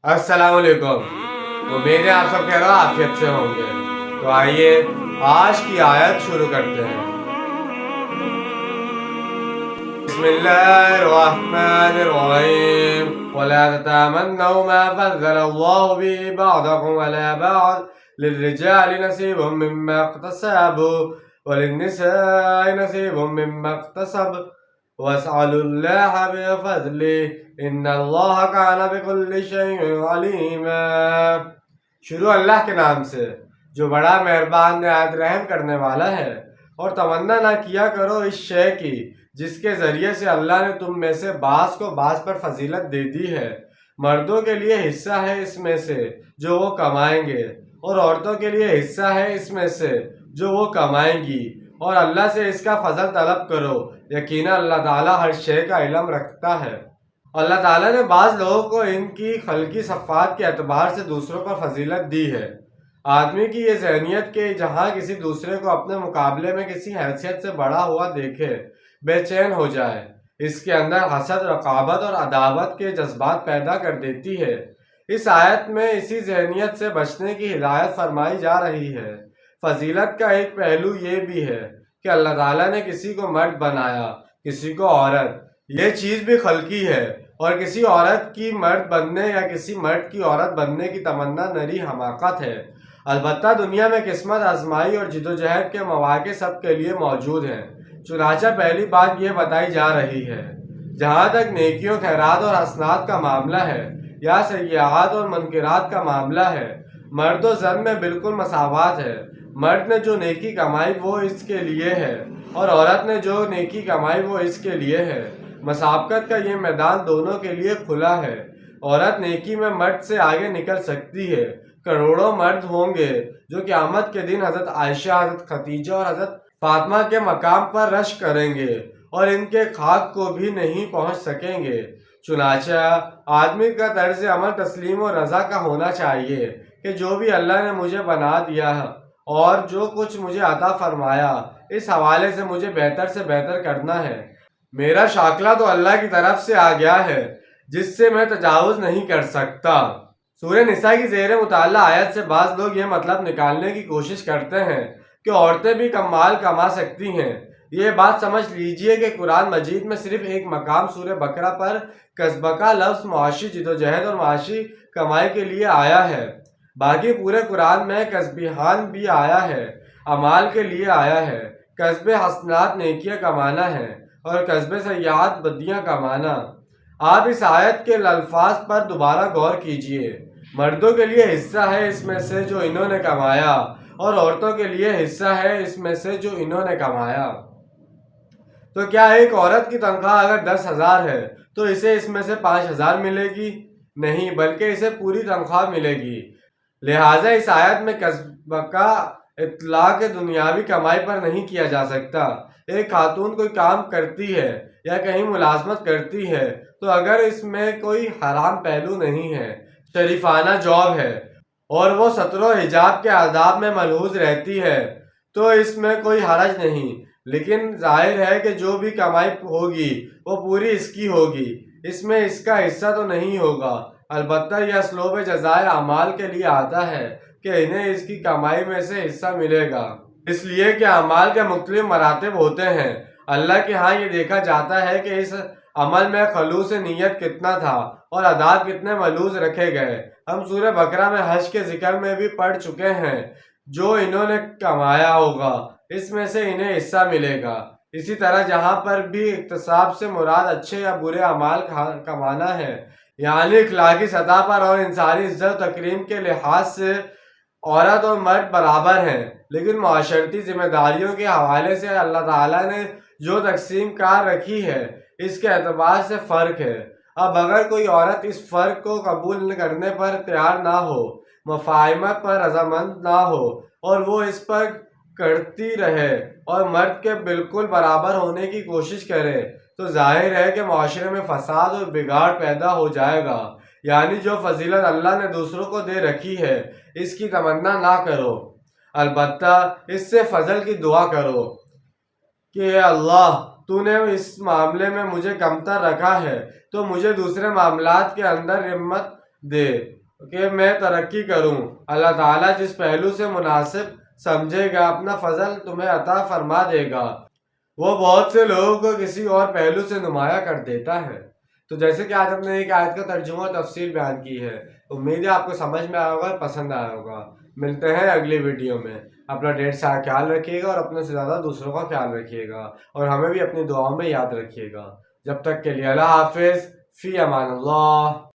السلام علیکم۔ امید ہے آپ سب کہہ رہا عافیت سے ہوں گے۔ تو آئیے آج کی آیت شروع کرتے ہیں۔ بسم اللہ الرحمن الرحیم ولا تتمنوا ما فضل الله به بعضكم على بعض للرجال نصيب مما اكتسبوا وللنساء نصيب مما اكتسبوا واسألوا الله من فضله ان اللہ کان بكل شيء علیما۔ شروع اللہ کے نام سے جو بڑا مہربان نہایت رحم کرنے والا ہے۔ اور تمنا نہ کیا کرو اس شے کی جس کے ذریعے سے اللہ نے تم میں سے بعض کو بعض پر فضیلت دے دی ہے۔ مردوں کے لیے حصہ ہے اس میں سے جو وہ کمائیں گے، اور عورتوں کے لیے حصہ ہے اس میں سے جو وہ کمائیں گی، اور اللہ سے اس کا فضل طلب کرو، یقینا اللہ تعالیٰ ہر شے کا علم رکھتا ہے۔ اللہ تعالیٰ نے بعض لوگوں کو ان کی خلقی صفات کے اعتبار سے دوسروں پر فضیلت دی ہے۔ آدمی کی یہ ذہنیت کہ جہاں کسی دوسرے کو اپنے مقابلے میں کسی حیثیت سے بڑا ہوا دیکھے بے چین ہو جائے، اس کے اندر حسد، رقابت اور عداوت کے جذبات پیدا کر دیتی ہے۔ اس آیت میں اسی ذہنیت سے بچنے کی ہدایت فرمائی جا رہی ہے۔ فضیلت کا ایک پہلو یہ بھی ہے کہ اللہ تعالیٰ نے کسی کو مرد بنایا، کسی کو عورت۔ یہ چیز بھی خلقی ہے، اور کسی عورت کی مرد بننے یا کسی مرد کی عورت بننے کی تمنا نری حماقت ہے۔ البتہ دنیا میں قسمت آزمائی اور جدوجہد کے مواقع سب کے لیے موجود ہیں۔ چنانچہ پہلی بات یہ بتائی جا رہی ہے، جہاں تک نیکیوں، خیرات اور حسنات کا معاملہ ہے یا سیئات اور منکرات کا معاملہ ہے، مرد و زن میں بالکل مساوات ہے۔ مرد نے جو نیکی کمائی وہ اس کے لیے ہے، اور عورت نے جو نیکی کمائی وہ اس کے لیے ہے۔ مسابقت کا یہ میدان دونوں کے لیے کھلا ہے۔ عورت نیکی میں مرد سے آگے نکل سکتی ہے۔ کروڑوں مرد ہوں گے جو قیامت کے دن حضرت عائشہ، حضرت خدیجہ اور حضرت فاطمہ کے مقام پر رش کریں گے، اور ان کے خاک کو بھی نہیں پہنچ سکیں گے۔ چنانچہ آدمی کا طرز عمل تسلیم و رضا کا ہونا چاہیے کہ جو بھی اللہ نے مجھے بنا دیا اور جو کچھ مجھے عطا فرمایا، اس حوالے سے مجھے بہتر سے بہتر کرنا ہے۔ میرا شاکلہ تو اللہ کی طرف سے آ گیا ہے جس سے میں تجاوز نہیں کر سکتا۔ سورہ نساء کی زیر مطالعہ آیت سے بعض لوگ یہ مطلب نکالنے کی کوشش کرتے ہیں کہ عورتیں بھی کم مال کما سکتی ہیں۔ یہ بات سمجھ لیجئے کہ قرآن مجید میں صرف ایک مقام سورہ بقرہ پر کسبہ کا لفظ معاشی جدوجہد اور معاشی کمائی کے لیے آیا ہے۔ باقی پورے قرآن میں کسبیحان بھی آیا ہے، اعمال کے لیے آیا ہے۔ کسب حسنات نیکیاں کمانا ہے، اور کسب سیئات بدیاں کمانا۔ آپ اس آیت کے الفاظ پر دوبارہ غور کیجئے۔ مردوں کے لیے حصہ ہے اس میں سے جو انہوں نے کمایا، اور عورتوں کے لیے حصہ ہے اس میں سے جو انہوں نے کمایا۔ تو کیا ایک عورت کی تنخواہ اگر 10,000 ہے تو اسے اس میں سے 5,000 ملے گی؟ نہیں، بلکہ اسے پوری تنخواہ ملے گی۔ لہٰذا اس آیت میں کسبہ کا اطلاق دنیاوی کمائی پر نہیں کیا جا سکتا۔ ایک خاتون کوئی کام کرتی ہے یا کہیں ملازمت کرتی ہے تو اگر اس میں کوئی حرام پہلو نہیں ہے، شریفانہ جاب ہے، اور وہ ستر و حجاب کے آداب میں ملحوظ رہتی ہے تو اس میں کوئی حرج نہیں۔ لیکن ظاہر ہے کہ جو بھی کمائی ہوگی وہ پوری اس کی ہوگی، اس میں اس کا حصہ تو نہیں ہوگا۔ البتہ یہ اسلوب جزائے اعمال کے لیے آتا ہے کہ انہیں اس کی کمائی میں سے حصہ ملے گا، اس لیے کہ اعمال کے مختلف مراتب ہوتے ہیں۔ اللہ کے ہاں یہ دیکھا جاتا ہے کہ اس عمل میں خلوص نیت کتنا تھا اور آداب کتنے ملحوظ رکھے گئے۔ ہم سورہ بقرہ میں حج کے ذکر میں بھی پڑھ چکے ہیں، جو انہوں نے کمایا ہوگا اس میں سے انہیں حصہ ملے گا۔ اسی طرح جہاں پر بھی اکتساب سے مراد اچھے یا برے اعمال کمانا ہے، یعنی اخلاقی سطح پر اور انسانی عزت و تکریم کے لحاظ سے عورت اور مرد برابر ہیں، لیکن معاشرتی ذمہ داریوں کے حوالے سے اللہ تعالیٰ نے جو تقسیم کار رکھی ہے اس کے اعتبار سے فرق ہے۔ اب اگر کوئی عورت اس فرق کو قبول کرنے پر تیار نہ ہو، مفاہمت پر رضامند نہ ہو، اور وہ اس پر کرتی رہے اور مرد کے بالکل برابر ہونے کی کوشش کرے، تو ظاہر ہے کہ معاشرے میں فساد اور بگاڑ پیدا ہو جائے گا۔ یعنی جو فضیلت اللہ نے دوسروں کو دے رکھی ہے اس کی تمنا نہ کرو، البتہ اس سے فضل کی دعا کرو کہ اے اللہ، تو نے اس معاملے میں مجھے کمتر رکھا ہے تو مجھے دوسرے معاملات کے اندر ہمت دے کہ میں ترقی کروں۔ اللہ تعالیٰ جس پہلو سے مناسب سمجھے گا اپنا فضل تمہیں عطا فرما دے گا۔ وہ بہت سے لوگوں کو کسی اور پہلو سے نمایاں کر دیتا ہے۔ تو جیسے کہ آج ہم نے ایک آیت کا ترجمہ و تفسیر بیان کی ہے، امید ہے آپ کو سمجھ میں آیا ہوگا، پسند آیا ہوگا۔ ملتے ہیں اگلی ویڈیو میں۔ اپنا ڈھیر سارا خیال رکھیے گا اور اپنے سے زیادہ دوسروں کا خیال رکھیے گا، اور ہمیں بھی اپنی دعاؤں میں یاد رکھیے گا۔ جب تک کے لیے اللہ حافظ، فی امان اللہ۔